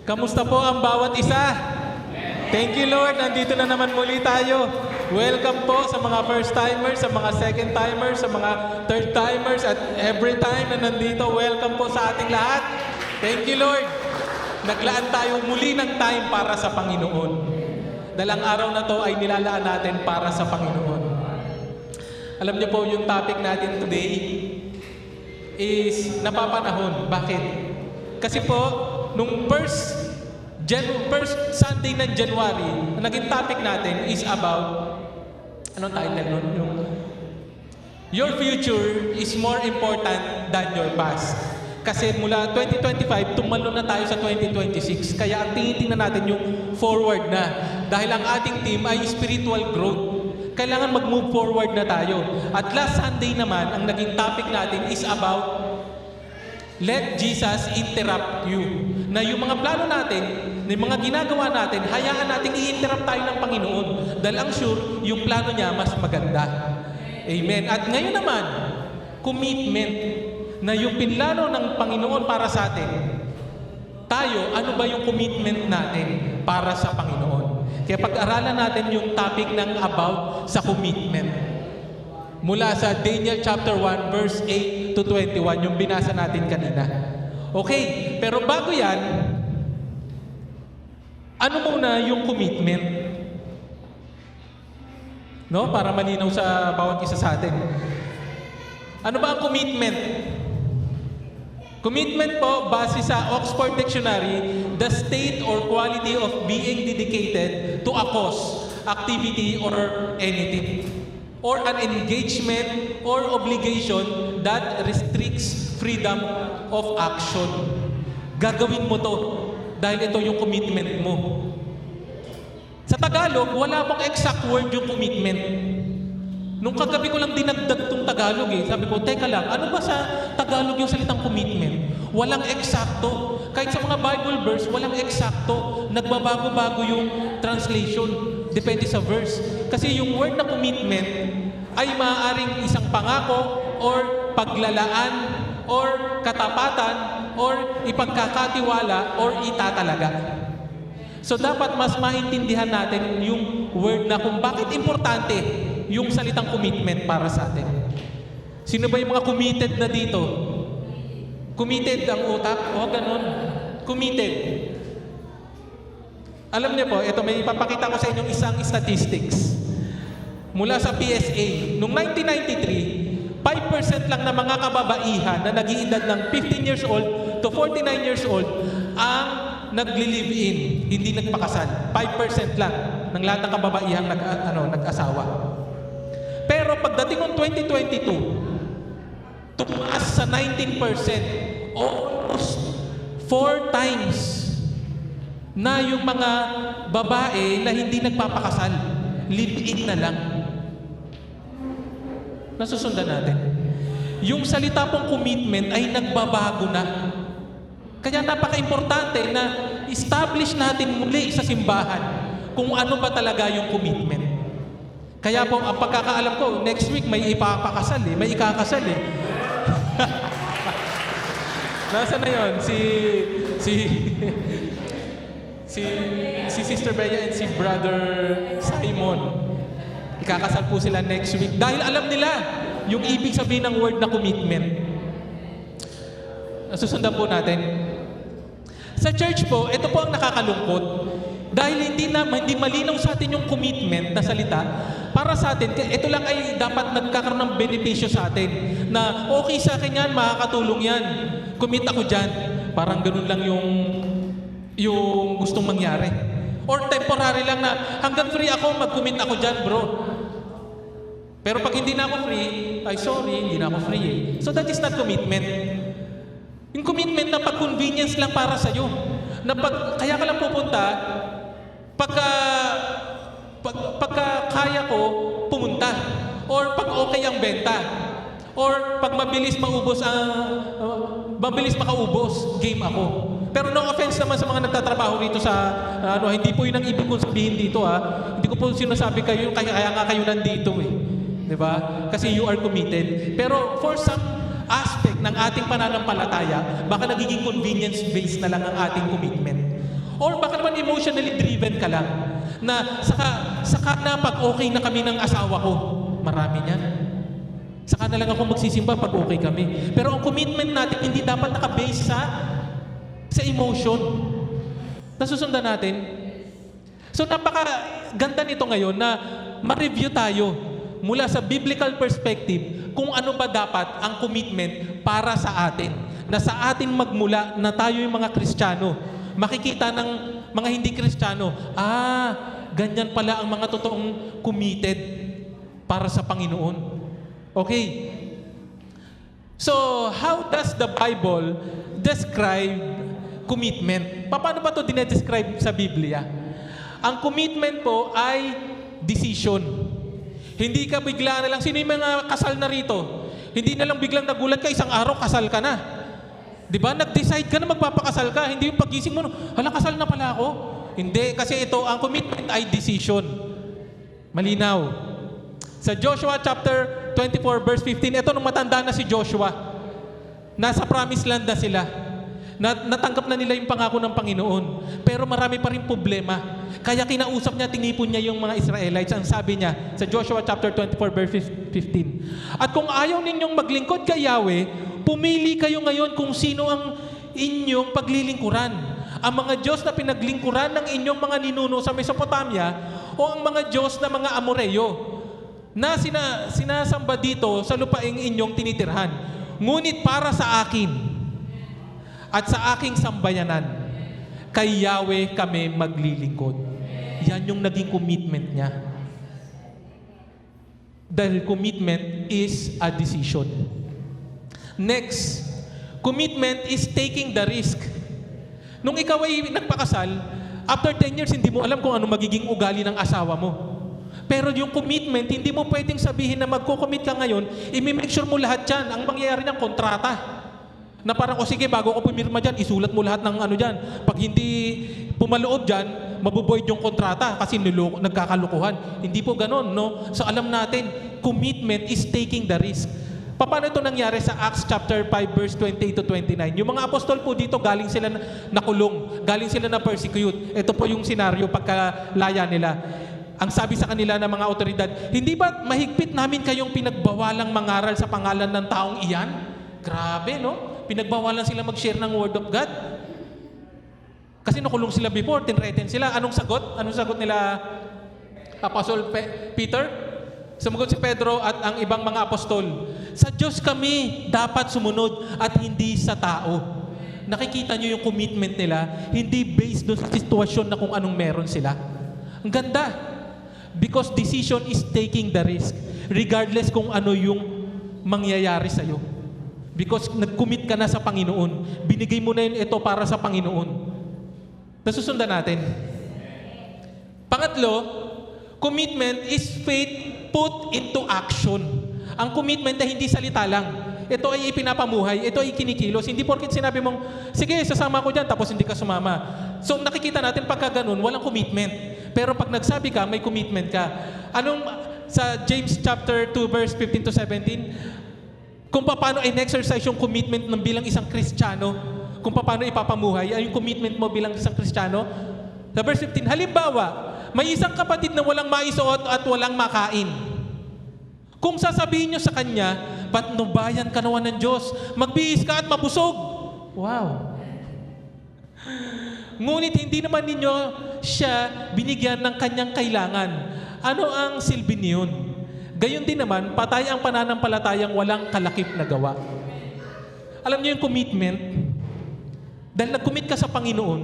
Kamusta po ang bawat isa? Thank you, Lord. Nandito na naman muli tayo. Welcome po sa mga first-timers, sa mga second-timers, sa mga third-timers, at every time na nandito, welcome po sa ating lahat. Thank you, Lord. Naglaan tayo muli ng time para sa Panginoon. Dalang araw na to ay nilalaan natin para sa Panginoon. Alam niyo po, yung topic natin today is napapanahon. Bakit? Kasi po, nung first Sunday ng January, ang naging topic natin is about, anong title nun? Your future is more important than your past. Kasi mula 2025, tumalo na tayo sa 2026. Kaya ang tinitingnan natin yung forward na. Dahil ang ating team ay spiritual growth. Kailangan mag-move forward na tayo. At last Sunday naman, ang naging topic natin is about let Jesus interrupt you. Na yung mga plano natin, yung mga ginagawa natin, hayaan natin i-interrupt tayo ng Panginoon. Dahil ang sure, yung plano niya mas maganda. Amen. At ngayon naman, commitment na yung pinlano ng Panginoon para sa atin. Tayo, ano ba yung commitment natin para sa Panginoon? Kaya pag-aralan natin yung topic ng about sa commitment. Mula sa Daniel chapter 1 verse 8 to 21, yung binasa natin kanina. Okay, pero bago yan, ano muna yung commitment? No? Para malinaw sa bawat isa sa atin. Ano ba ang commitment? Commitment po, base sa Oxford Dictionary, the state or quality of being dedicated to a cause, activity, or anything, or an engagement or obligation that restricts freedom of action. Gagawin mo to dahil ito yung commitment mo. Sa Tagalog, wala pong exact word yung commitment. Nung kagabi ko lang dinagdag tong Tagalog sabi ko, teka lang, ano ba sa Tagalog yung salitang commitment? Walang eksakto. Kahit sa mga Bible verse, walang eksakto. Nagbabago-bago yung translation. Depende sa verse. Kasi yung word na commitment ay maaaring isang pangako or paglalaan or katapatan or ipagkakatiwala or itatalaga. So dapat mas maintindihan natin yung word na kung bakit importante yung salitang commitment para sa atin. Sino ba yung mga committed na dito? Committed ang utak? O ganun. Committed. Alam niyo po, ito may ipapakita ko sa inyong isang statistics. Mula sa PSA, noong 1993, 5% lang na mga kababaihan na nag-iedad ng 15 years old to 49 years old ang nagli-live-in, hindi nagpakasal. 5% lang ng lahat ng kababaihan nag-asawa. Pero pagdating ng 2022, tumaas sa 19%, almost 4 times na yung mga babae na hindi nagpapakasal. Live-in na lang. Nasusundan natin. Yung salita pong commitment ay nagbabago na. Kaya napaka-importante na establish natin muli sa simbahan kung ano ba talaga yung commitment. Kaya po, ang pagkakaalam ko, next week may ipapakasal may ikakasal Nasaan na yun? Si Sister Bea and si Brother Simon. Ikakasal po sila next week. Dahil alam nila yung ibig sabihin ng word na commitment. Susundan po natin. Sa church po, ito po ang nakakalungkot. Dahil hindi malinaw sa atin yung commitment na salita, para sa atin, ito lang ay dapat nagkakaroon ng benepisyo sa atin. Na okay sa akin yan, makakatulong yan. Commit ako dyan. Parang ganun lang yung gustong mangyari. Or temporary lang na hanggang free ako, mag-commit ako dyan, bro. Pero pag hindi na ako free, ay sorry, hindi na ako free So that is not commitment. Yung commitment na pag-convenience lang para sa'yo. Na kaya ka lang pupunta, pagka kaya ko, pumunta. Or pag okay ang benta. Or pag mabilis makaubos, game ako. Pero no offense naman sa mga nagtatrabaho rito sa, hindi po yun ang ibig kong sabihin dito Hindi ko po sinasabi kayo, kaya nga kayo nandito Diba? Kasi you are committed. Pero for some aspect ng ating pananampalataya, baka nagiging convenience-based na lang ang ating commitment. Or baka naman emotionally driven ka lang. Na saka na pag okay na kami ng asawa ko. Marami niyan. Saka na lang ako magsisimba pag okay kami. Pero ang commitment natin hindi dapat nakabase sa emotion. Nasusundan natin. So napaka-ganda nito ngayon na ma-review tayo mula sa biblical perspective kung ano ba dapat ang commitment para sa atin. Na sa atin magmula na tayo yung mga Kristiyano. Makikita ng mga hindi Kristiyano, ganyan pala ang mga totoong committed para sa Panginoon. Okay. So, how does the Bible describe commitment? Paano ba ito dinedescribe sa Biblia? Ang commitment po ay decision. Hindi ka bigla na lang, sino yung mga kasal na rito? Hindi na lang biglang nagulat ka, isang araw kasal ka na. Di ba? Nag-decide ka na magpapakasal ka. Hindi yung pagising mo, hala, kasal na pala ako. Hindi, kasi ito, ang commitment ay decision. Malinaw. Sa Joshua chapter 24 verse 15, ito nung matanda na si Joshua. Nasa promised land na sila. Natanggap na nila yung pangako ng Panginoon. Pero marami pa rin problema. Kaya kinausap niya, tinipon niya yung mga Israelites. Ang sabi niya sa Joshua chapter 24 verse 15. At kung ayaw ninyong maglingkod kay Yahweh, pumili kayo ngayon kung sino ang inyong paglilingkuran. Ang mga Diyos na pinaglingkuran ng inyong mga ninuno sa Mesopotamia o ang mga Diyos na mga Amoreyo na sinasamba dito sa lupaing inyong tinitirhan. Ngunit para sa akin at sa aking sambayanan, kay Yahweh kami maglilingkod. Yan yung naging commitment niya. Dahil commitment is a decision. Next, commitment is taking the risk. Nung ikaw ay nagpakasal, after 10 years, hindi mo alam kung ano magiging ugali ng asawa mo. Pero yung commitment, hindi mo pwedeng sabihin na magko-commit ka ngayon, i-make sure mo lahat yan. Ang mangyayari ng kontrata. Na parang, sige, bago ko pumirma dyan, isulat mo lahat ng ano dyan. Pag hindi pumaloob dyan, mabuboid yung kontrata kasi nagkakalukuhan. Hindi po ganun, no? So alam natin, commitment is taking the risk. Paano ito nangyari sa Acts chapter 5 verse 28 to 29? Yung mga apostol po dito, galing sila nakulong, galing sila na persecute. Ito po yung senaryo pagkalaya nila. Ang sabi sa kanila ng mga otoridad, hindi ba mahigpit namin kayong pinagbawalang mangaral sa pangalan ng taong iyan? Grabe, no? Pinagbawalan sila mag-share ng word of God. Kasi nakulong sila before, tinreten sila. Anong sagot? Anong sagot nila Apostle Peter? Sumagot si Pedro at ang ibang mga apostol. Sa Diyos kami dapat sumunod at hindi sa tao. Nakikita nyo yung commitment nila, hindi based doon sa sitwasyon na kung anong meron sila. Ang ganda. Because decision is taking the risk. Regardless kung ano yung mangyayari sa'yo. Because nag-commit ka na sa Panginoon. Binigay mo na yun ito para sa Panginoon. Nasusundan natin. Pangatlo, commitment is faith put into action. Ang commitment ay hindi salita lang. Ito ay ipinapamuhay. Ito ay kinikilos. Hindi porket sinabi mong, sige, sasama ko dyan, tapos hindi ka sumama. So nakikita natin pagka ganun, walang commitment. Pero pag nagsabi ka, may commitment ka. Sa James chapter 2 verse 15 to 17, kung paano in-exercise yung commitment ng bilang isang Kristiyano, kung paano ipapamuhay, ay yung commitment mo bilang isang Kristiyano. Sa verse 15, halimbawa, may isang kapatid na walang maisuot at walang makain. Kung sasabihin nyo sa kanya, patnubayan ka naman ng Diyos, magbihis ka at mabusog. Wow. Ngunit hindi naman ninyo siya binigyan ng kanyang kailangan. Ano ang silbi niyon? Gayon din naman, patay ang pananampalatayang walang kalakip na gawa. Alam niyo yung commitment? Dahil nag-commit ka sa Panginoon,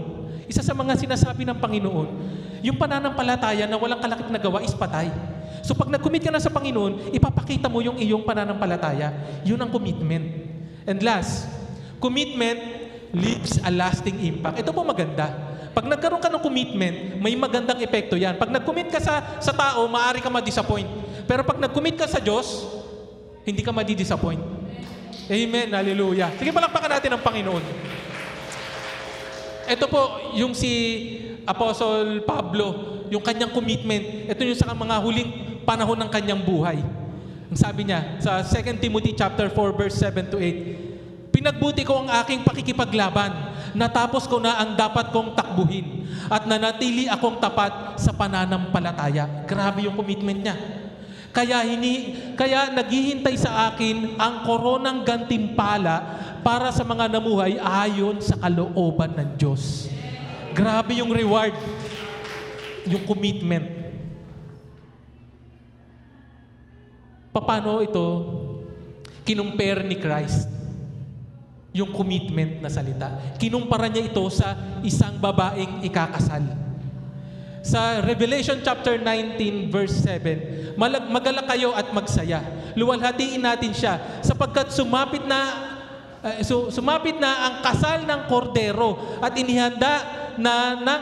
isa sa mga sinasabi ng Panginoon, yung pananampalataya na walang kalakip na gawa is patay. So pag nag-commit ka na sa Panginoon, ipapakita mo yung iyong pananampalataya. Yun ang commitment. And last, commitment leaves a lasting impact. Ito po maganda. Pag nagkaroon ka ng commitment, may magandang epekto yan. Pag nag-commit ka sa tao, maaari ka ma-disappoint. Pero pag nag-commit ka sa Diyos, hindi ka ma-disappoint. Amen. Hallelujah. Sige, palakpakan natin ang Panginoon. Ito po, yung si Apostle Pablo, yung kanyang commitment. Ito yung sa mga huling panahon ng kanyang buhay. Ang sabi niya sa 2 Timothy chapter 4 verse 7 to 8, pinagbuti ko ang aking pakikipaglaban. natapos ko na ang dapat kong takbuhin at nanatili akong tapat sa pananampalataya. Grabe yung commitment niya. Kaya naghihintay sa akin ang koronang gantimpala para sa mga namuhay ayon sa kalooban ng Diyos. Grabe yung reward, yung commitment. Paano ito kinumpare ni Christ? Yung commitment na salita. Kinumpara niya ito sa isang babaeng ikakasal. Sa Revelation chapter 19 verse 7, magalak kayo at magsaya. Luwalhatiin natin siya sapagkat sumapit na ang kasal ng kordero at inihanda na ng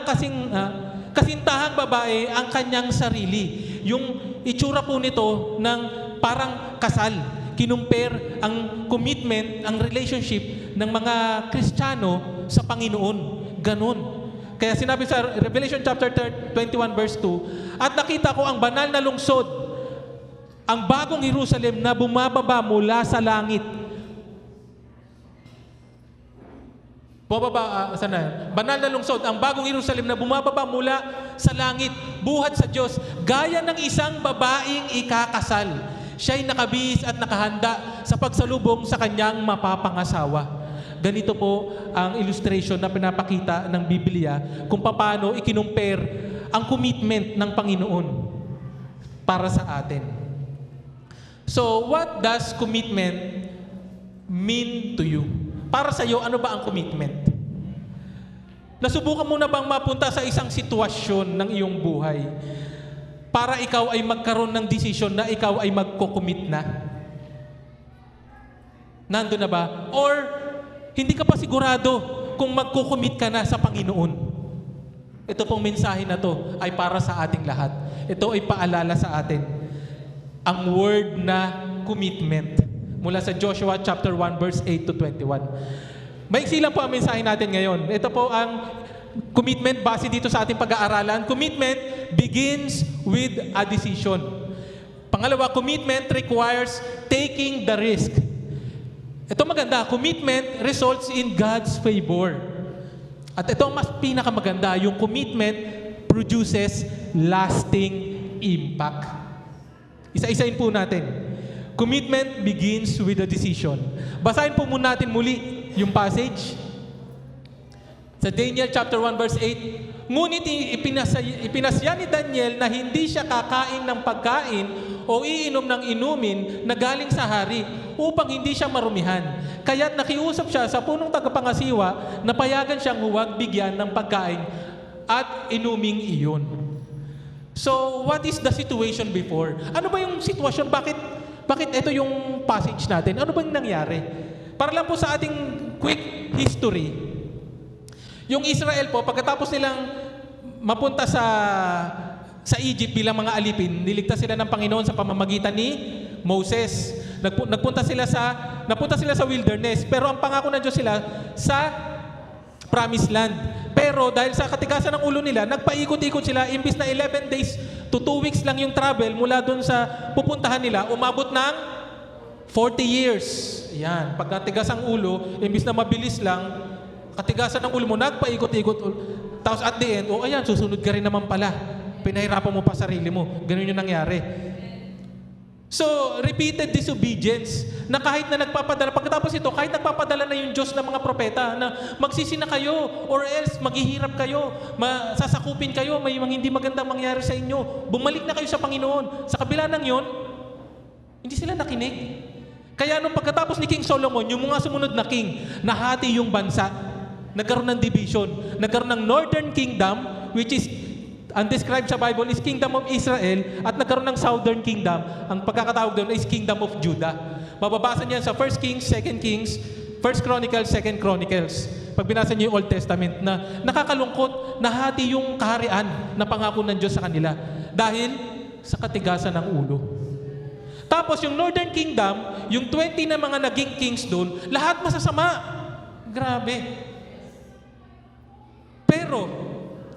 kasintahang babae ang kanyang sarili. Yung itsura po nito ng parang kasal. Kinumpare ang commitment, ang relationship ng mga Kristiyano sa Panginoon. Ganon. Kaya sinabi sa Revelation chapter 21 verse 2, at nakita ko ang banal na lungsod, ang bagong Jerusalem na bumababa mula sa langit. Banal na lungsod, ang bagong Jerusalem na bumababa mula sa langit, buhat sa Diyos, gaya ng isang babaeng ikakasal. Siya'y nakabihis at nakahanda sa pagsalubong sa kanyang mapapangasawa. Ganito po ang illustration na pinapakita ng Biblia kung paano ikinumpare ang commitment ng Panginoon para sa atin. So, what does commitment mean to you? Para sa iyo, ano ba ang commitment? Nasubukan mo na bang mapunta sa isang sitwasyon ng iyong buhay para ikaw ay magkaroon ng desisyon na ikaw ay magko-commit na? Nandun na ba? Or hindi ka pa sigurado kung magko-commit ka na sa Panginoon? Ito pong mensahe na to ay para sa ating lahat. Ito ay paalala sa atin. Ang word na commitment mula sa Joshua chapter 1 verse 8 to 21. Maiksi lang po ang mensahe natin ngayon. Ito po ang commitment base dito sa ating pag-aaralan. Commitment begins with a decision. Pangalawa, commitment requires taking the risk. Ito maganda, commitment results in God's favor. At ito ang mas pinakamaganda, yung commitment produces lasting impact. Isa-isain po natin. Commitment begins with a decision. Basahin po muna natin muli yung passage. Sa Daniel chapter 1 verse 8, ngunit ipinasya ni Daniel na hindi siya kakain ng pagkain o iinom ng inumin na galing sa hari upang hindi siya marumihan. Kaya't nakiusap siya sa punong tagapangasiwa na payagan siyang huwag bigyan ng pagkain at inuming iyon. So, what is the situation before? Ano ba yung sitwasyon? Bakit ito yung passage natin? Ano ba yung nangyari? Para lang po sa ating quick history, yung Israel po, pagkatapos nilang mapunta sa Egypt bilang mga alipin, niligtas sila ng Panginoon sa pamamagitan ni Moses. Napunta sila sa wilderness, pero ang pangako ng Diyos sila sa promised land. Pero dahil sa katigasan ng ulo nila, nagpaikot-ikot sila, imbis na 11 days to 2 weeks lang yung travel mula doon sa pupuntahan nila, umabot ng 40 years. Yan, pag natigas ang ulo, imbis na mabilis lang, katigasan ng ulo mo, nagpaikot-ikot. Tapos at the end, ayan, susunod ka rin naman pala. Pinahirapan mo pa sarili mo. Ganun yung nangyari. So, repeated disobedience na kahit na nagpapadala, pagkatapos ito, kahit nagpapadala na yung Diyos ng mga propeta na magsisi na kayo or else maghihirap kayo, sasakupin kayo, may mga hindi magandang mangyari sa inyo, bumalik na kayo sa Panginoon. Sa kabila ng yon, hindi sila nakinig. Kaya nung pagkatapos ni King Solomon, yung mga sumunod na king, nahati yung bansa. Nagkaroon ng division. Nagkaroon ng Northern Kingdom, which is, undescribed sa Bible, is Kingdom of Israel, at nagkaroon ng Southern Kingdom. Ang pagkakatawag doon is Kingdom of Judah. Mababasa niyan sa 1 Kings, 2 Kings, 1 Chronicles, 2 Chronicles. Pag binasa niyo yung Old Testament, na nakakalungkot, nahati yung kaharian na pangako ng Diyos sa kanila. Dahil sa katigasan ng ulo. Tapos yung Northern Kingdom, yung 20 na mga naging kings doon, lahat masasama. Grabe. Pero,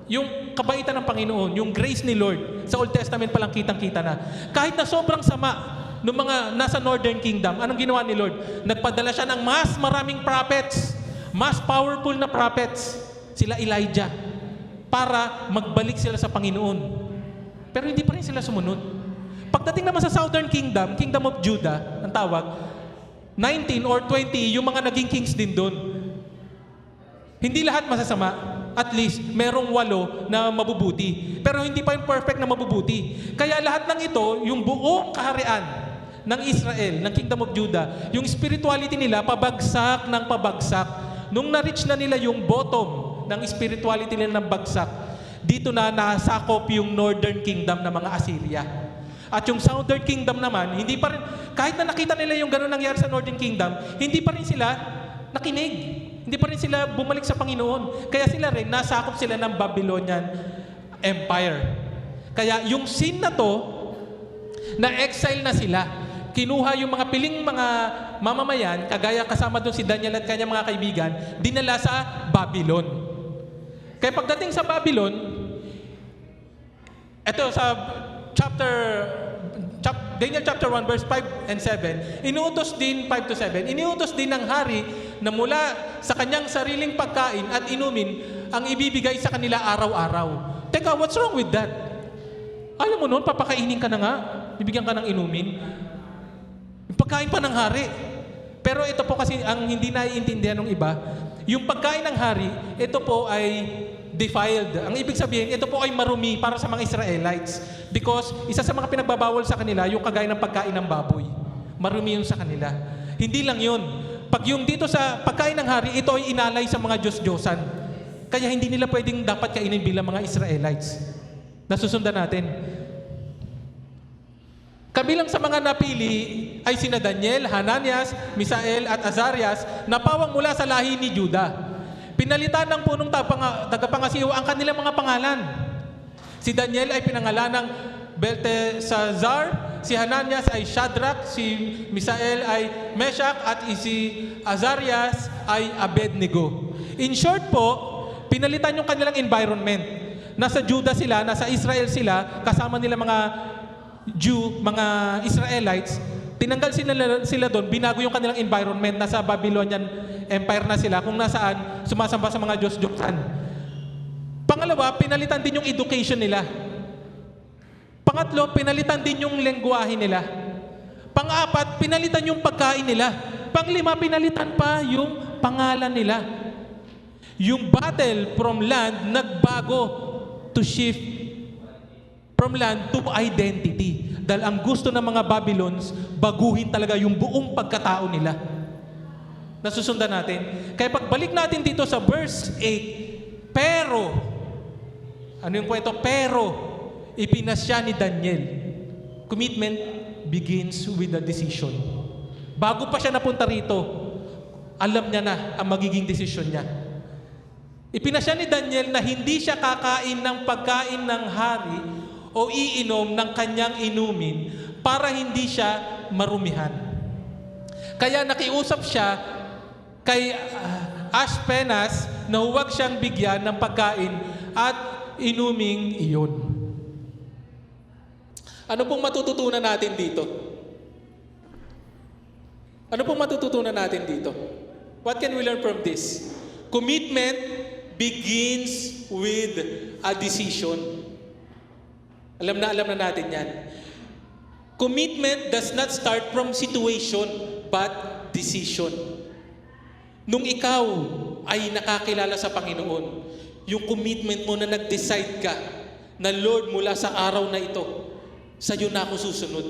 yung kabaitan ng Panginoon, yung grace ni Lord, sa Old Testament palang kitang-kita na. Kahit na sobrang sama ng mga nasa Northern Kingdom, anong ginawa ni Lord? Nagpadala siya ng mas maraming prophets, mas powerful na prophets, sila Elijah, para magbalik sila sa Panginoon. Pero hindi pa rin sila sumunod. Pagdating naman sa Southern Kingdom, Kingdom of Judah, ang tawag, 19 or 20, yung mga naging kings din doon. Hindi lahat masasama. At least, merong 8 na mabubuti. Pero hindi pa yung perfect na mabubuti. Kaya lahat ng ito, yung buong kaharian ng Israel, ng Kingdom of Judah, yung spirituality nila, pabagsak ng pabagsak. Nung na-reach na nila yung bottom ng spirituality nila ng bagsak, dito na nasakop yung Northern Kingdom ng mga Assyria. At yung Southern Kingdom naman, hindi pa rin, kahit na nakita nila yung gano'n nangyari sa Northern Kingdom, hindi pa rin sila nakinig. Hindi pa rin sila bumalik sa Panginoon. Kaya sila rin, nasakop sila ng Babylonian Empire. Kaya yung sin na to, na-exile na sila. Kinuha yung mga piling mga mamamayan, kagaya kasama doon si Daniel at kanyang mga kaibigan, dinala sa Babylon. Kaya pagdating sa Babylon, ito sa Daniel chapter 1 verse 5 and 7, inuutos din 5 to 7, iniutos din ng hari na mula sa kanyang sariling pagkain at inumin ang ibibigay sa kanila araw-araw. Teka, what's wrong with that? Alam mo noon, papakainin ka na nga, bibigyan ka ng inumin. Pagkain pa ng hari. Pero ito po kasi ang hindi naiintindihan ng iba, yung pagkain ng hari, ito po ay defiled. Ang ibig sabihin, ito po ay marumi para sa mga Israelites. Because isa sa mga pinagbabawal sa kanila, yung kagaya ng pagkain ng baboy. Marumi yun sa kanila. Hindi lang yun. Pag yung dito sa pagkain ng hari, ito ay inalay sa mga Diyos-Diyosan. Kaya hindi nila pwedeng dapat kainin bilang mga Israelites. Nasusundan natin. Kabilang sa mga napili ay sina Daniel, Hananias, Misael at Azarias na pawang mula sa lahi ni Judah. Pinalitan ng punong tagapangasiwa ang kanilang mga pangalan. Si Daniel ay pinangalan ng Belteshazzar, si Hananias ay Shadrach, si Misael ay Meshach, at si Azarias ay Abednego. In short po, pinalitan yung kanilang environment. Nasa Judah sila, nasa Israel sila, kasama nila mga Jew, mga Israelites, tinanggal sila doon, binago yung kanilang environment, nasa Babylonian Empire na sila, kung nasaan sumasamba sa mga Diyos-Diyosan. Pangalawa, pinalitan din yung education nila. Pangatlo, pinalitan din yung lengguwahe nila. Pang-apat, pinalitan yung pagkain nila. Panglima, pinalitan pa yung pangalan nila. Yung battle from land, nagbago to shift from land to identity. Dahil ang gusto ng mga Babylons, baguhin talaga yung buong pagkatao nila. Nasusundan natin. Kaya pagbalik natin dito sa verse 8, pero, ano yung kwento? Pero, ipinasya ni Daniel. Commitment begins with a decision. Bago pa siya napunta rito, alam niya na ang magiging desisyon niya. Ipinasya ni Daniel na hindi siya kakain ng pagkain ng hari o iinom ng kanyang inumin para hindi siya marumihan. Kaya nakiusap siya kay Ashpenaz na huwag siyang bigyan ng pagkain at inuming iyon. Ano pong matututunan natin dito? Ano pong matututunan natin dito? What can we learn from this? Commitment begins with a decision. Alam na natin yan. Commitment does not start from situation, but decision. Nung ikaw ay nakakilala sa Panginoon, yung commitment mo na nag-decide ka na Lord, mula sa araw na ito, sa'yo na ako susunod.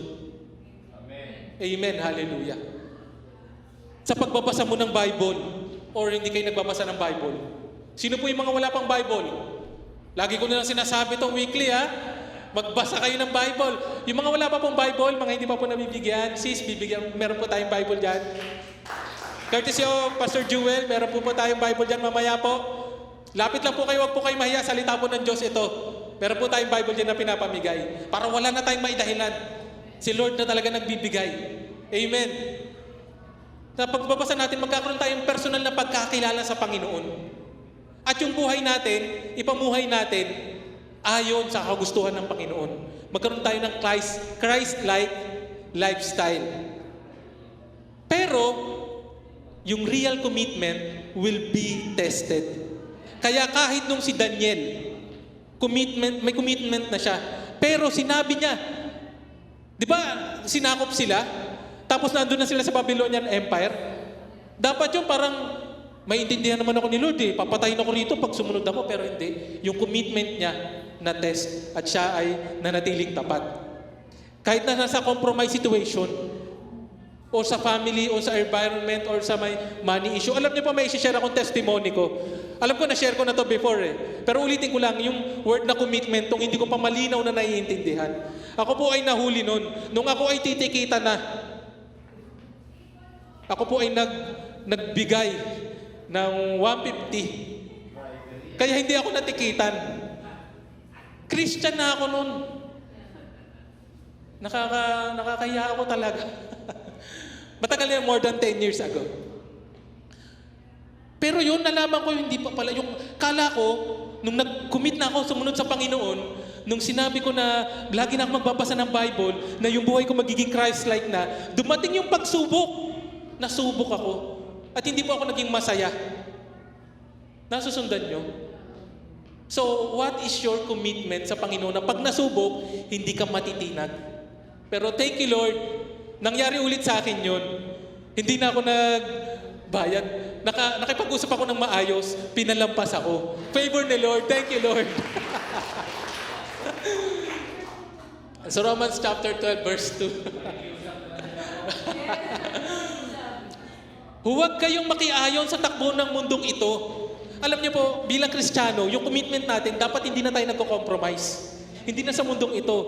Amen. Amen. Hallelujah. Sa pagbabasa mo ng Bible, or hindi kayo nagbabasa ng Bible, sino po yung mga wala pang Bible? Lagi ko na lang sinasabi ito weekly, ha? Magbasa kayo ng Bible. Yung mga wala pa pong Bible, mga hindi pa po nabibigyan, sis, bibigyan, meron po tayong Bible dyan. Courtesy of Pastor Jewel, meron po tayong Bible dyan mamaya po. Lapit lang po kayo, wag po kayo mahiya, salita po ng Diyos ito. Meron po tayong Bible dyan na pinapamigay. Para wala na tayong maidahilan. Si Lord na talaga nagbibigay. Amen. Sa pagbabasa natin, magkakaroon tayong personal na pagkakilala sa Panginoon. At yung buhay natin, ipamuhay natin, ayon sa kagustuhan ng Panginoon. Magkaroon tayo ng Christ-like lifestyle. Pero, yung real commitment will be tested. Kaya kahit nung si Daniel, may commitment na siya. Pero sinabi niya, di ba sinakop sila? Tapos nandun na sila sa Babylonian Empire. Dapat yung parang, maintindihan naman ako ni Lord eh. Papatayin ako rito pag sumunod ako. Pero hindi. Yung commitment niya na test at siya ay nanatiling tapat. Kahit na nasa compromise situation, o sa family, o sa environment, or sa may money issue. Alam niyo po, may isi-share akong testimony ko. Alam ko, na-share ko na to before eh. Pero ulitin ko lang, yung word na commitment, tong hindi ko pa malinaw na naiintindihan. Ako po ay nahuli nun. Nung ako ay titikita na, ako po ay nagbigay ng 150. Kaya hindi ako natikitan. Christian na ako nun. Nakakahiya ako talaga. Matagal na, more than 10 years ago. Pero yun, nalaman ko hindi pa pala. Yung kala ko, nung nag-commit na ako sumunod sa Panginoon, nung sinabi ko na lagi na ako magbabasa ng Bible, na yung buhay ko magiging Christ-like na, dumating yung pagsubok. Nasubok ako. At hindi po ako naging masaya. Nasusundan nyo? So, what is your commitment sa Panginoon na pag nasubok, hindi ka matitinag? Pero thank you, Lord. Nangyari ulit sa akin yun. Hindi na ako nagbayad. Nakipag-usap ako ng maayos, pinalampas ako. Favor ni Lord. Thank you, Lord. So Romans chapter 12, verse 2. Huwag kayong makiayon sa takbo ng mundong ito. Alam niyo po, bilang Kristiyano, yung commitment natin, dapat hindi na tayo nagko-compromise. Hindi na sa mundong ito.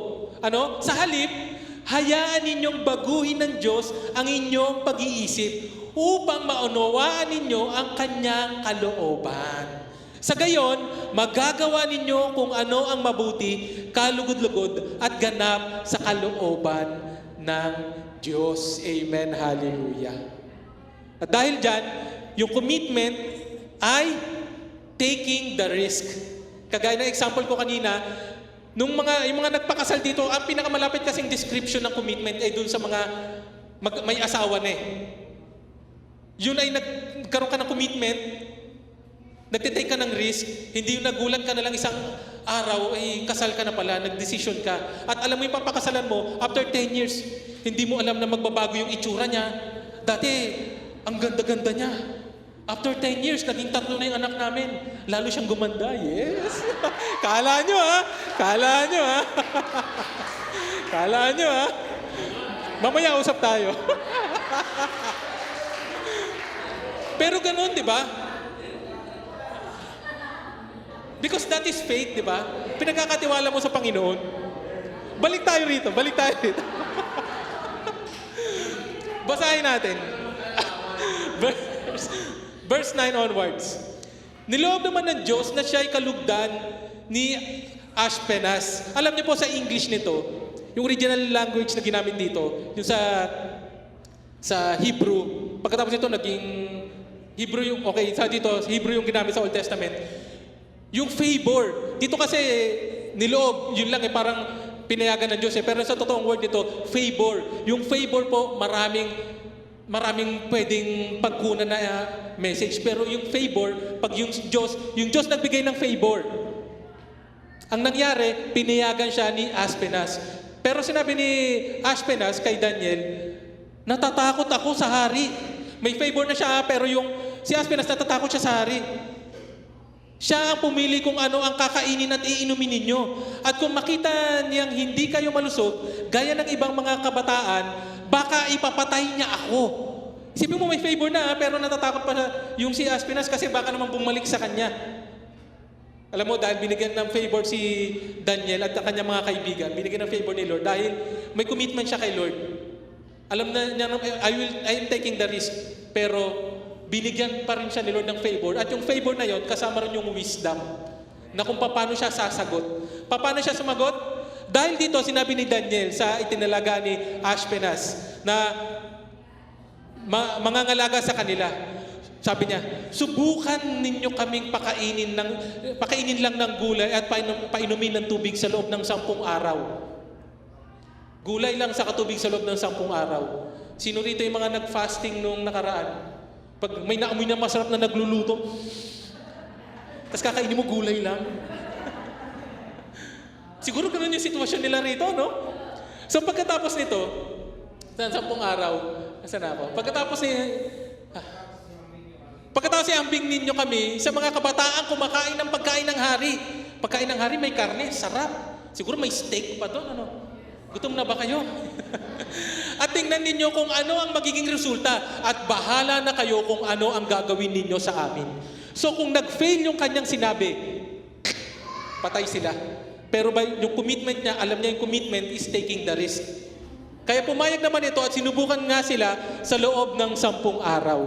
Sa halip, hayaan ninyong baguhin ng Diyos ang inyong pag-iisip upang maunawaan ninyo ang Kanyang kalooban. Sa gayon, magagawa ninyo kung ano ang mabuti, kalugod-lugod at ganap sa kalooban ng Diyos. Amen. Hallelujah. At dahil dyan, yung commitment ay taking the risk. Kagaya ng example ko kanina, yung mga nagpakasal dito, ang pinakamalapit kasing description ng commitment ay dun sa mga may asawa na eh. Yun ay nagkaroon ka ng commitment, nagtitake ka ng risk, hindi yung nagulat ka na lang isang araw, ay kasal ka na pala, nagdesisyon ka. At alam mo yung papakasalan mo, after 10 years, hindi mo alam na magbabago yung itsura niya. Dati, ang ganda-ganda niya. After 10 years, naging 3 na yung anak namin. Lalo siyang gumanda. Yes. Kala nyo ha? Kala nyo ha? Kala nyo ha? Mamaya usap tayo. Pero ganun, di ba? Because that is faith, di ba? Pinagkakatiwala mo sa Panginoon. Balik tayo rito. Basahin natin. Verse 9 onwards. Niloob naman ng Diyos na siya ay kalugdan ni Ashpenaz. Alam niyo po sa English nito, yung original language na ginamit dito, yung sa Hebrew, pagkatapos nito naging Hebrew yung, Hebrew yung ginamit sa Old Testament. Yung favor, dito kasi niloob, yun lang parang pinayagan ng Diyos pero sa totoong word nito, favor. Yung favor po, maraming pwedeng pagkunan na message. Pero yung favor, pag yung Diyos nagbigay ng favor. Ang nangyari, pinayagan siya ni Ashpenaz. Pero sinabi ni Ashpenaz kay Daniel, natatakot ako sa hari. May favor na siya, pero si Ashpenaz natatakot siya sa hari. Siya ang pumili kung ano ang kakainin at iinumin ninyo. At kung makita niyang hindi kayo malusog, gaya ng ibang mga kabataan, baka ipapatay niya ako. Isipin mo may favor na, pero natatakot pa yung si Ashpenaz kasi baka naman bumalik sa kanya. Alam mo, dahil binigyan ng favor si Daniel at kanyang mga kaibigan, binigyan ng favor ni Lord dahil may commitment siya kay Lord. Alam na niya, I am taking the risk, pero binigyan pa rin siya ni Lord ng favor. At yung favor na yon, kasama rin yung wisdom na kung paano siya sasagot. Paano siya sumagot? Dahil dito, sinabi ni Daniel sa itinalaga ni Ashpenaz na mangangalaga sa kanila. Sabi niya, subukan ninyo kaming pakainin lang ng gulay at painumin ng tubig sa loob ng 10 araw. Gulay lang sa katubig sa loob ng 10 araw. Sino rito yung mga nag-fasting nung nakaraan? Pag may naamoy na masarap na nagluluto, tapos kakainin mo gulay lang. Siguro ganun yung sitwasyon nila rito, no? So pagkatapos nito, sa 10 araw, nasa na ako? Pagkatapos iambing ninyo kami sa mga kabataan kumakain ng pagkain ng hari. Pagkain ng hari may karne, sarap. Siguro may steak pa doon, ano? Gutom na ba kayo? At tingnan ninyo kung ano ang magiging resulta at bahala na kayo kung ano ang gagawin ninyo sa amin. So kung nag-fail yung kanyang sinabi, patay sila. Pero yung commitment niya, alam niya yung commitment is taking the risk. Kaya pumayag naman ito at sinubukan nga sila sa loob ng 10 araw.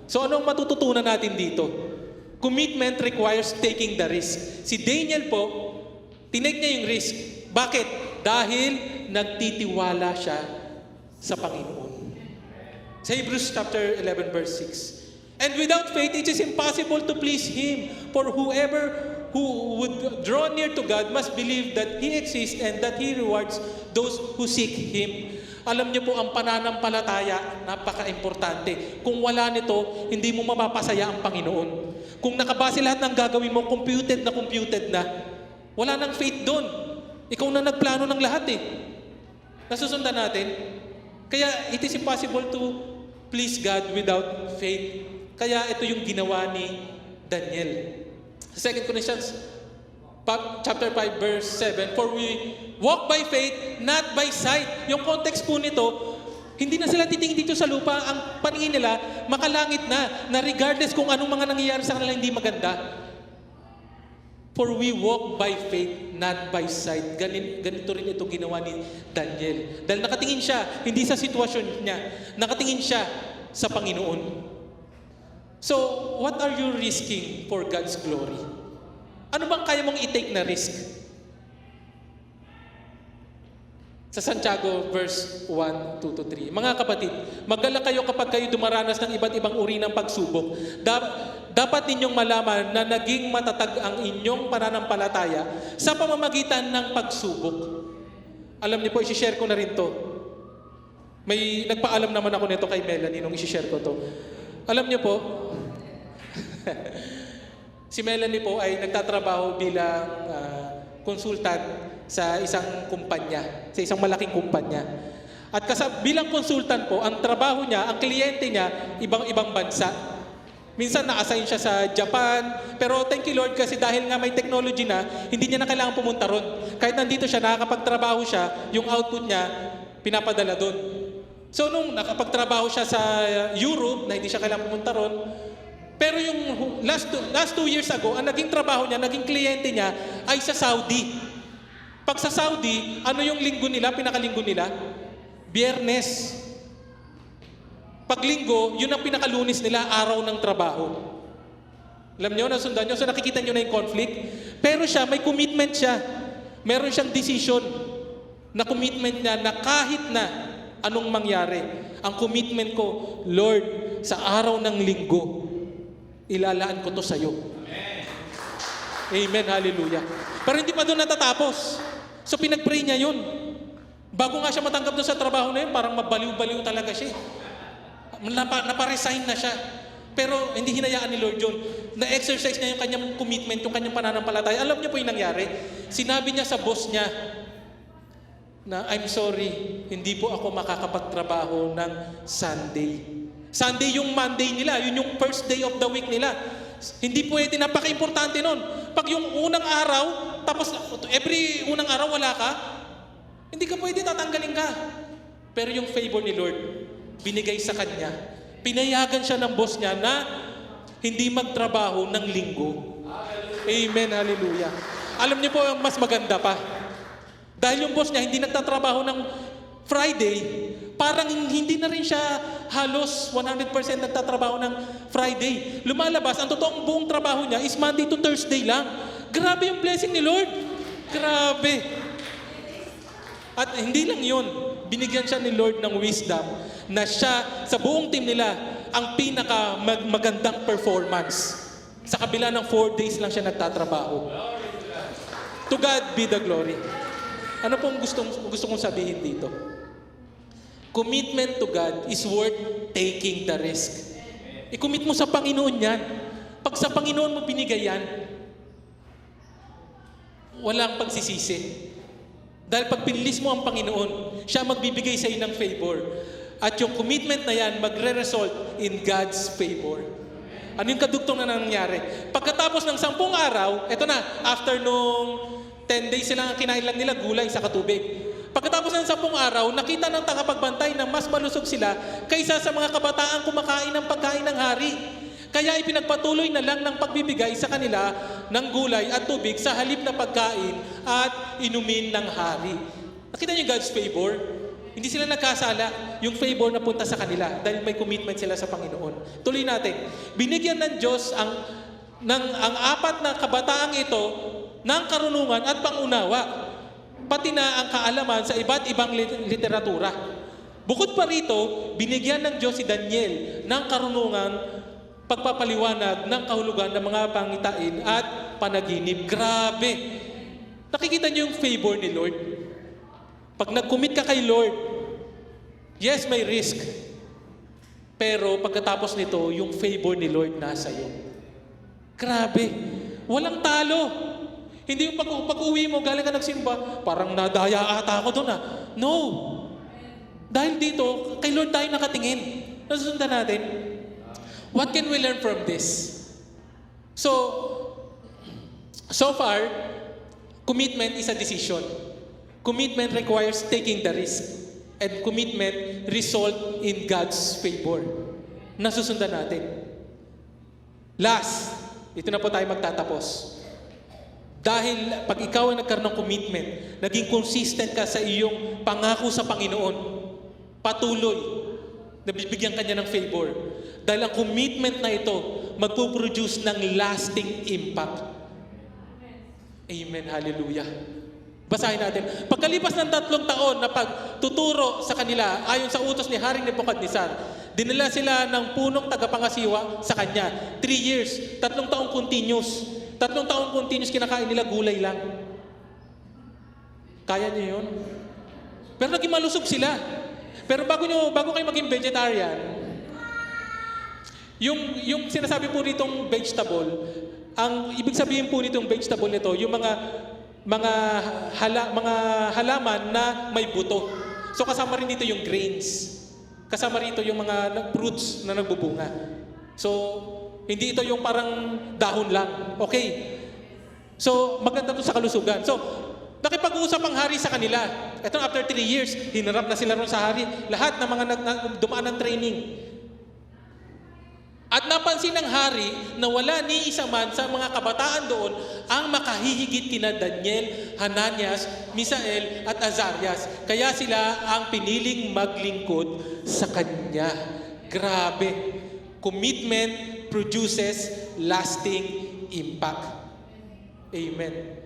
So ano ang matututunan natin dito? Commitment requires taking the risk. Si Daniel po, tinake niya yung risk. Bakit? Dahil nagtitiwala siya sa Panginoon. Sa Hebrews chapter 11 verse 6. And without faith, it is impossible to please Him. For whoever who would draw near to God must believe that He exists and that He rewards those who seek Him. Alam niyo po, ang pananampalataya, napaka-importante. Kung wala nito, hindi mo mapapasaya ang Panginoon. Kung nakabase lahat ng gagawin mo, computed na, wala nang faith doon. Ikaw na nagplano ng lahat eh. Nasusundan natin. Kaya it is impossible to please God without faith. Kaya ito yung ginawa ni Daniel. 2 Corinthians chapter 5 verse 7, for we walk by faith, not by sight. Yung context po nito, hindi na sila titingin dito sa lupa. Ang paningin nila, makalangit na regardless kung anong mga nangyayari sa kanila hindi maganda. For we walk by faith, not by sight. Ganito rin ito ginawa ni Daniel. Dahil nakatingin siya, hindi sa sitwasyon niya, nakatingin siya sa Panginoon. So, what are you risking for God's glory? Ano bang kaya mong i-take na risk? Sa Santiago verse 1, 2-3. Mga kapatid, mag-alala kayo kapag kayo dumaranas ng iba't ibang uri ng pagsubok. Dapat ninyong malaman na naging matatag ang inyong pananampalataya sa pamamagitan ng pagsubok. Alam niyo po, isi-share ko na rin to. May nagpaalam naman ako nito kay Melanie nung isi-share ko to. Alam niyo po, si Melanie po ay nagtatrabaho bilang consultant sa isang kumpanya, sa isang malaking kumpanya. At bilang consultant po, ang trabaho niya, ang kliyente niya, ibang-ibang bansa. Minsan na-assign siya sa Japan, pero thank you Lord kasi dahil nga may technology na, hindi niya na kailangan pumunta ron. Kahit nandito siya, nakakapagtrabaho siya, yung output niya, pinapadala doon. So nung nakapagtrabaho siya sa Europe, na hindi siya kailangan pumunta ron, pero yung last 2 years ago, ang naging trabaho niya, naging kliyente niya, ay sa Saudi. Pag sa Saudi, ano yung linggo nila, pinakalinggo nila? Biyernes. Pag linggo, yun ang pinakalunis nila, araw ng trabaho. Alam nyo, nasundan nyo? So nakikita nyo na yung conflict. Pero siya, may commitment siya. Meron siyang decision na commitment niya na kahit na anong mangyari, ang commitment ko, Lord, sa araw ng linggo, ilalaan ko to sa'yo. Amen, hallelujah. Pero hindi pa doon natatapos. So pinag-pray niya yun. Bago nga siya matanggap doon sa trabaho na yun, parang mabaliw-baliw talaga siya. Naparesign na siya. Pero hindi hinayaan ni Lord yun. Na-exercise niya yung kanyang commitment, yung kanyang pananampalataya. Alam niyo po yung nangyari? Sinabi niya sa boss niya na, I'm sorry, hindi po ako makakapagtrabaho ng Sunday. Sunday yung Monday nila, yun yung first day of the week nila. Hindi pwede, napaka-importante nun. Pag yung unang araw, tapos every unang araw wala ka, hindi ka pwede, tatanggalin ka. Pero yung favor ni Lord, binigay sa kanya, pinayagan siya ng boss niya na hindi magtrabaho ng linggo. Amen, hallelujah. Alam niyo po, mas maganda pa. Dahil yung boss niya hindi nagtatrabaho ng Friday, parang hindi na rin siya halos 100% nagtatrabaho ng Friday. Lumalabas, ang totoong buong trabaho niya is Monday to Thursday lang. Grabe yung blessing ni Lord. Grabe. At hindi lang yun, binigyan siya ni Lord ng wisdom na siya, sa buong team nila, ang pinaka magandang performance. Sa kabila ng 4 days lang siya nagtatrabaho. To God be the glory. Ano pong gusto kong sabihin dito? Commitment to God is worth taking the risk. I-commit mo sa Panginoon yan. Pag sa Panginoon mo binigay yan, walang pagsisisi. Dahil pag pinilis mo ang Panginoon, siya magbibigay sa iyo ng favor. At yung commitment na yan, magre-result in God's favor. Ano yung kadugtong na nangyari? Pagkatapos ng 10 araw, eto na, after nung 10 days sila, kinain lang nila gulay sa katubig. Pagkatapos ng 10 araw, nakita ng tagapagbantay na mas malusog sila kaysa sa mga kabataang kumakain ng pagkain ng hari. Kaya ipinagpatuloy na lang ng pagbibigay sa kanila ng gulay at tubig sa halip na pagkain at inumin ng hari. Nakita niyo God's favor? Hindi sila nagkasala. Yung favor na punta sa kanila dahil may commitment sila sa Panginoon. Tuloy natin. Binigyan ng Diyos ang 4 na kabataang ito ng karunungan at pangunawa, pati na ang kaalaman sa iba't ibang literatura. Bukod pa rito, binigyan ng Diyos si Daniel ng karunungan, pagpapaliwanag ng kahulugan ng mga pangitain at panaginip. Grabe! Nakikita niyo yung favor ni Lord? Pag nag-commit ka kay Lord, yes, may risk. Pero pagkatapos nito, yung favor ni Lord nasa iyo. Grabe! Walang talo! Hindi yung pag-uwi mo, galing ka nagsimba, parang nadaya ata ako doon No! Dahil dito, kay Lord tayo nakatingin. Nasusundan natin. What can we learn from this? So far, commitment is a decision. Commitment requires taking the risk. And commitment result in God's favor. Nasusundan natin. Last, ito na po tayo magtatapos. Dahil pag ikaw ay nagkaroon ng commitment, naging consistent ka sa iyong pangako sa Panginoon, patuloy, nabibigyan ka niya ng favor. Dahil ang commitment na ito, magpuproduce ng lasting impact. Amen. Hallelujah. Basahin natin. Pagkalipas ng 3 taon na pagtuturo sa kanila, ayon sa utos ni Haring Nebukadnezar, dinala sila ng punong tagapangasiwa sa kanya. 3 years, 3 taong continuous. 3 taong continuous kinakain nila gulay lang. Kaya niyo yun? Pero naging malusog sila. Pero bago kayo maging vegetarian, yung sinasabi po nitong vegetable, ang ibig sabihin po nitong vegetable nito, yung mga halaman na may buto. So kasama rin dito yung grains. Kasama rito yung mga fruits na nagbubunga. So hindi ito yung parang dahon lang. Okay. So maganda to sa kalusugan. So nakipag-uusap ang hari sa kanila. Ito after 3 years, hinarap na sila ron sa hari. Lahat ng mga dumaan ng training. At napansin ng hari na wala ni isa man sa mga kabataan doon ang makahihigit kina Daniel, Hananias, Misael at Azarias. Kaya sila ang piniling maglingkod sa kanya. Grabe. Commitment produces lasting impact. Amen.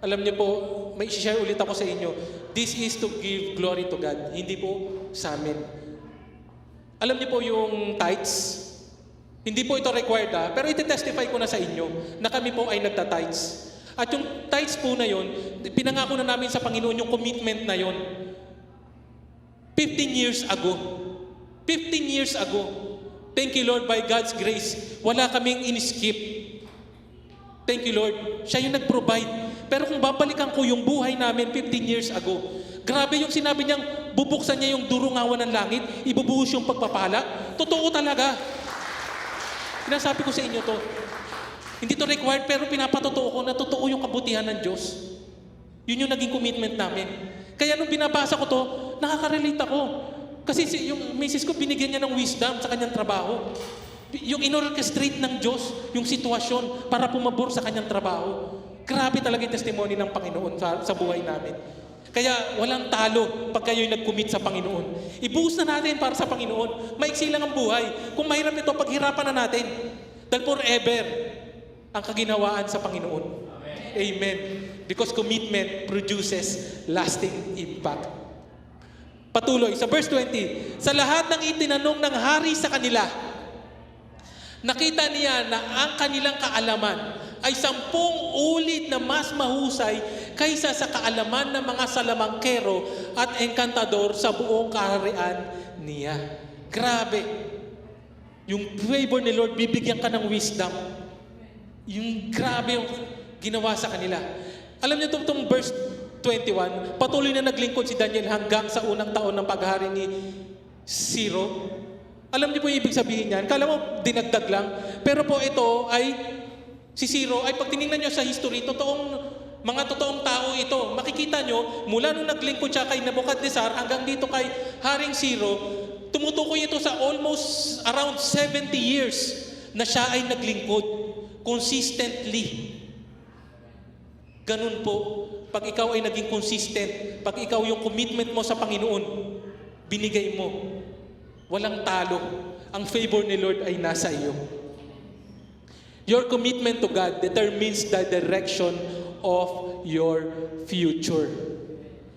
Alam niyo po, may i-share ulit ako sa inyo. This is to give glory to God. Hindi po sa amin. Alam niyo po yung tithes. Hindi po ito required pero iti-testify ko na sa inyo na kami po ay nagta-tithes. At yung tithes po na yon, pinangako na namin sa Panginoon yung commitment na yon. 15 years ago. 15 years ago. Thank you Lord, by God's grace, wala kaming in-skip. Thank you Lord. Siya yung nag-provide. Pero kung babalikan ko yung buhay namin 15 years ago, grabe yung sinabi niyang bubuksan niya yung durungawan ng langit, ibubuhos yung pagpapala. Totoo talaga. Sinasabi ko sa inyo to. Hindi to required pero pinapatotoo ko na totoo yung kabutihan ng Diyos. Yun yung naging commitment namin. Kaya nung binabasa ko to, nakaka-relate ako. Kasi yung misis ko binigyan niya ng wisdom sa kanyang trabaho. Yung inorchestrate ng Diyos, yung sitwasyon para pumabor sa kanyang trabaho. Grabe talaga yung testimony ng Panginoon sa buhay namin. Kaya walang talo pag kayo'y nag-commit sa Panginoon. Ibuhos na natin para sa Panginoon. Maiksi lang ang buhay. Kung mahirap ito, paghirapan na natin. Dahil forever ang kaginawaan sa Panginoon. Amen. Because commitment produces lasting impact. Patuloy, sa verse 20, sa lahat ng itinanong ng hari sa kanila, nakita niya na ang kanilang kaalaman ay 10 ulit na mas mahusay kaysa sa kaalaman ng mga salamangkero at engkantador sa buong kaharian niya. Grabe. Yung favor ni Lord, bibigyan ka ng wisdom. Yung grabe yung ginawa sa kanila. Alam niyo itong verse 21, patuloy na naglingkod si Daniel hanggang sa unang taon ng paghahari ni Ciro. Alam niyo po yung ibig sabihin niyan? Kala mo dinagdag lang. Pero po ito ay, si Ciro ay pag tinignan niyo sa history, mga totoong tao ito. Makikita nyo, mula nung naglingkod siya kay Nebuchadnezzar hanggang dito kay Haring Ciro, tumutukoy ito sa almost around 70 years na siya ay naglingkod consistently. Ganun po, pag ikaw ay naging consistent, pag ikaw yung commitment mo sa Panginoon, binigay mo, walang talo. Ang favor ni Lord ay nasa iyo. Your commitment to God determines the direction of your future.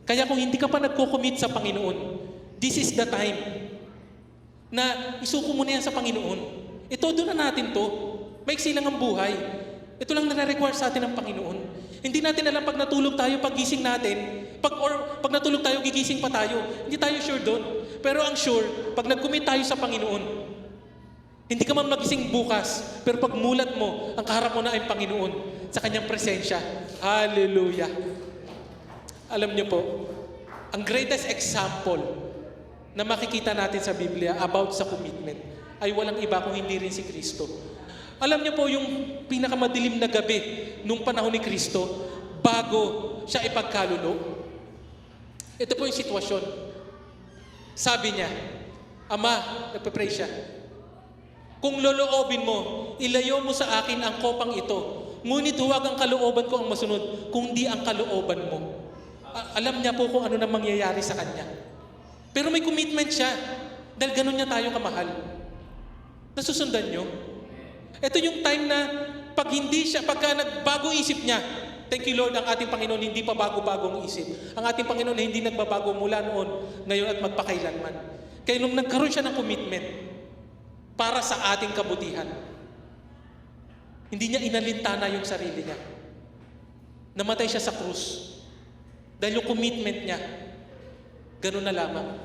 Kaya kung hindi ka pa nagko-commit sa Panginoon, this is the time na isuko mo na yan sa Panginoon. Ito, doon na natin to. Maiksi lang ang buhay. Ito lang nare-require sa atin ng Panginoon. Hindi natin alam pag natulog tayo, pag gising natin, pag natulog tayo, gigising pa tayo. Hindi tayo sure doon. Pero ang sure, pag nag-commit tayo sa Panginoon, hindi ka man magising bukas, pero pag mulat mo, ang kaharap mo na ay Panginoon sa Kanyang presensya. Hallelujah! Alam niyo po, ang greatest example na makikita natin sa Biblia about sa commitment ay walang iba kung hindi rin si Kristo. Alam niyo po yung pinakamadilim na gabi nung panahon ni Kristo bago siya ipagkalulong. Ito po yung sitwasyon. Sabi niya, Ama, nagpe-pray siya, kung loloobin mo, ilayo mo sa akin ang kopang ito. Ngunit huwag ang kalooban ko ang masunod, kundi ang kalooban mo. Alam niya po kung ano na mangyayari sa kanya. Pero may commitment siya. Dahil ganun niya tayo kamahal. Nasusundan niyo? Ito yung time na pagka nagbago isip niya, thank you Lord, ang ating Panginoon hindi pa bago-bagong isip. Ang ating Panginoon hindi nagbabago mula noon, ngayon at magpakailanman. Kaya nung nagkaroon siya ng commitment, para sa ating kabutihan. Hindi niya inalintana yung sarili niya. Namatay siya sa krus. Dahil yung commitment niya, ganun na lamang.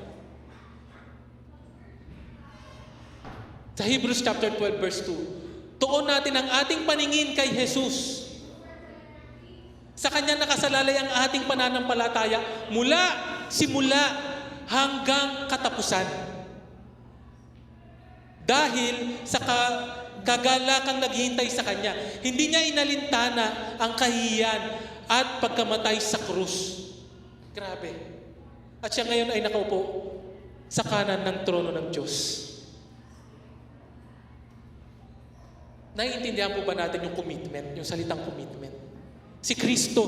Sa Hebrews chapter 12 verse 2, tuon natin ang ating paningin kay Jesus. Sa Kanya nakasalalay ang ating pananampalataya simula hanggang katapusan. Dahil sa kagalakang naghihintay sa Kanya, hindi niya inalintana ang kahihiyan at pagkamatay sa krus. Grabe. At siya ngayon ay nakaupo sa kanan ng trono ng Diyos. Naiintindihan po ba natin yung commitment, yung salitang commitment? Si Kristo,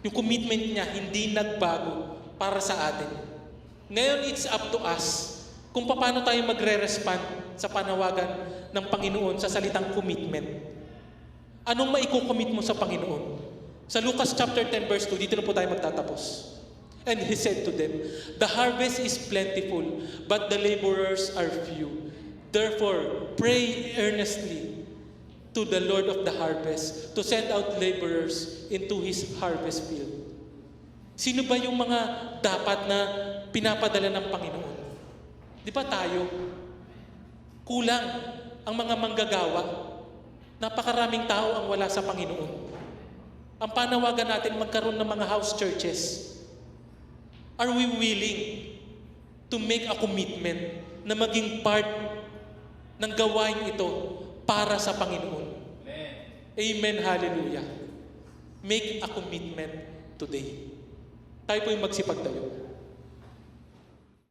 yung commitment niya hindi nagbago para sa atin. Ngayon, it's up to us kung paano tayo magre-respond sa panawagan ng Panginoon sa salitang commitment. Anong maiko-commit mo sa Panginoon? Sa Lucas chapter 10 verse 2, dito na po tayo magtatapos. And He said to them, the harvest is plentiful, but the laborers are few. Therefore, pray earnestly to the Lord of the harvest to send out laborers into His harvest field. Sino ba yung mga dapat na pinapadala ng Panginoon? Di ba tayo? Kulang ang mga manggagawa. Napakaraming tao ang wala sa Panginoon. Ang panawagan natin magkaroon ng mga house churches. Are we willing to make a commitment na maging part ng gawain ito para sa Panginoon? Amen. Amen. Hallelujah. Make a commitment today. Tayo po yung magsipagtayo.